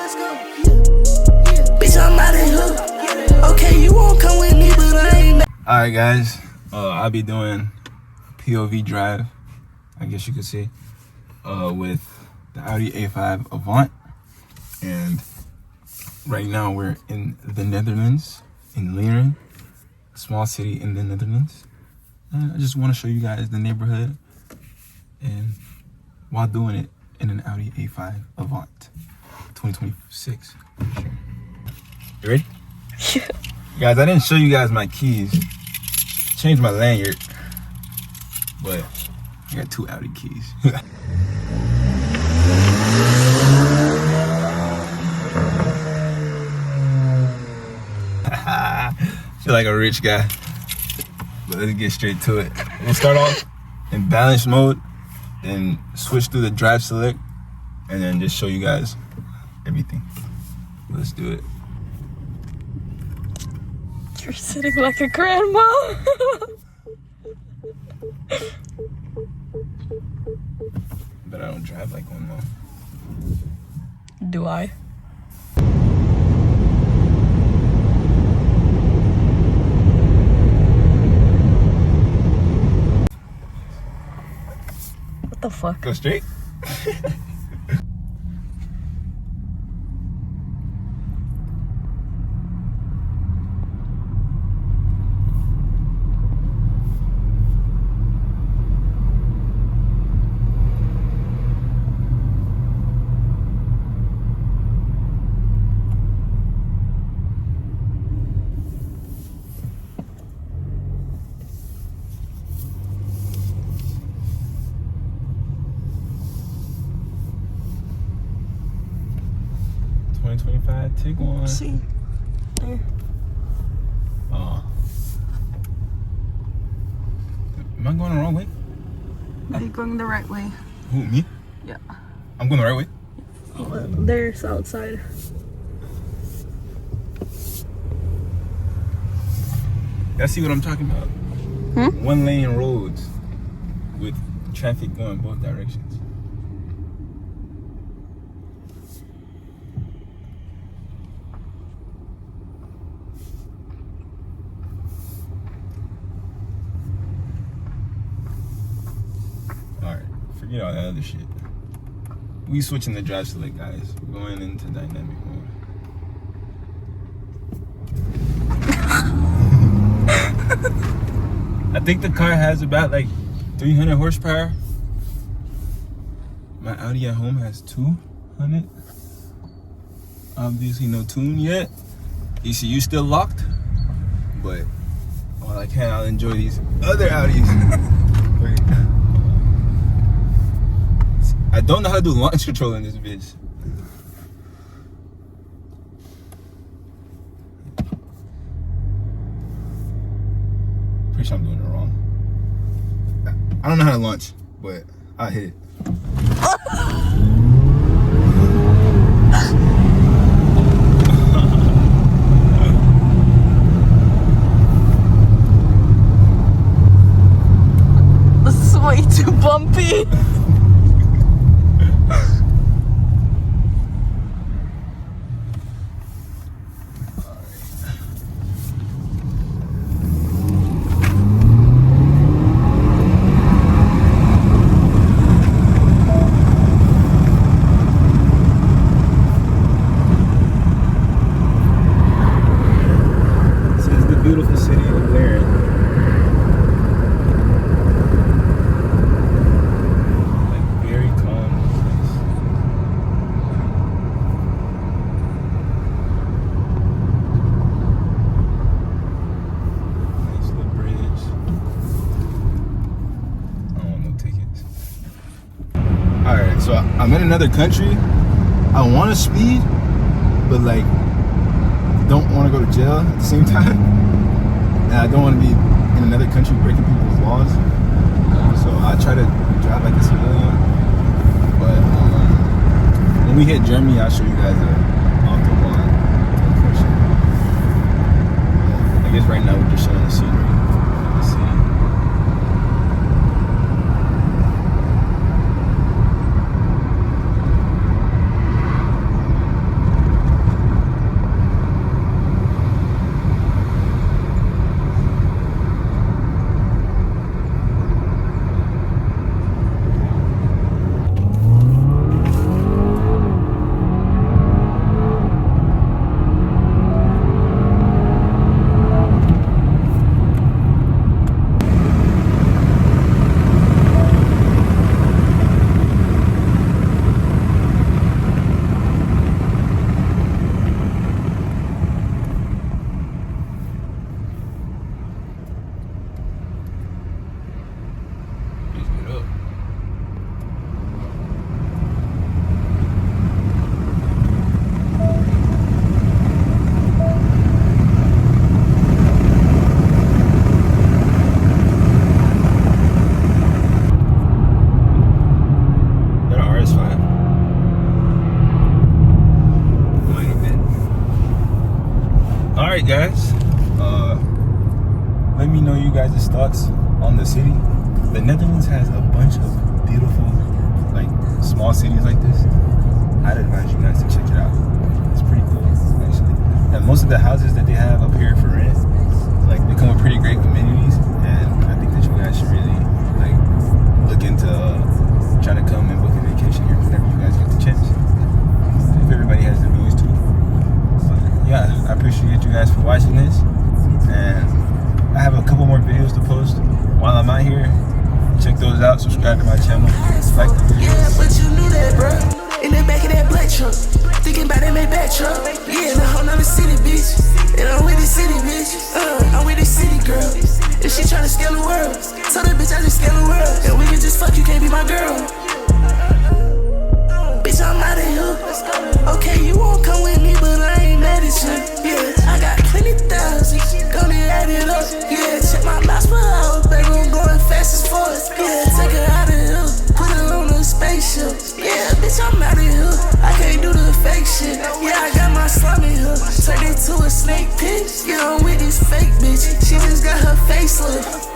let's go. Bitch, I'm out of here. Okay, you won't come with me, but I ain't. Alright, guys. I'll be doing POV drive, I guess you could say, with the Audi A5 Avant. And right now we're in the Netherlands, in Leren, a small city in the Netherlands. And I just want to show you guys the neighborhood, and while doing it in an Audi A5 Avant 2026. Sure. You ready? Yeah. Guys, I didn't show you guys my keys. Changed my lanyard, but I got 2 Audi keys. Feel like a rich guy. But let's get straight to it. We'll start off in balance mode, then switch through the drive select, and then just show you guys everything. Let's do it. You're sitting like a grandma. But I don't drive like one though. Do I? What the fuck? Go straight. Take one. See. Oh. Am I going the wrong way? Are you going the right way? Who, me? Yeah. I'm going the right way? There's outside. Y'all see what I'm talking about? Hmm? 1-lane roads with traffic going both directions. Forget all that other shit. We switching the drive select, guys. We're going into dynamic mode. I think the car has about like 300 horsepower. My Audi at home has 200. Obviously no tune yet. ECU still locked. But while I can, I'll enjoy these other Audis. I don't know how to do launch control in this bitch. Pretty sure I'm doing it wrong. I don't know how to launch, but I hit it. This is way too bumpy. Beautiful city of Leren. Like very calm place. Nice little bridge. I don't want no tickets. Alright, so I'm in another country. I want to speed, but like don't want to go to jail at the same time. And I don't want to be in another country breaking people's laws. So I try to drive like a civilian. But when we hit Germany, I'll show you guys the Autobahn. I guess right now we're just showing the scenery. Let's see. Alright guys, let me know you guys' thoughts on the city. The Netherlands has a bunch of beautiful, like, small cities like this. I'd advise you guys to check it out. It's pretty cool, actually. And most of the houses that they have up here for rent, like, they come with pretty great amenities, and I think that you guys should really, like, look into trying to come and book a vacation here whenever you guys get the chance. If everybody has the means to. But yeah, I appreciate you guys for watching this, and I have a couple more videos to post while I'm out here. Check those out, subscribe to my channel, like the video. Yeah, but you knew that, bro. In the back of that black truck, thinking about that Maybach truck. Yeah, in a whole nother city, bitch. And I'm with this city, bitch. I'm with this city, girl. If she tryna scale the world, tell that bitch I just scale the world. And we can just fuck, you can't be my girl. Bitch, I'm out of here. Okay, you won't come with me, but I ain't mad at you. Yeah, I got plenty thousand, gonna add it up. Yeah, check my mouse per hour, baby, I'm going fast as fuck. Yeah, take her out of here, put her on a spaceship. Yeah, bitch, I'm out of here, I can't do the fake shit. Yeah, I got my slime in here, turned it to a snake pit. Yeah, I'm with this fake bitch, she just got her facelift.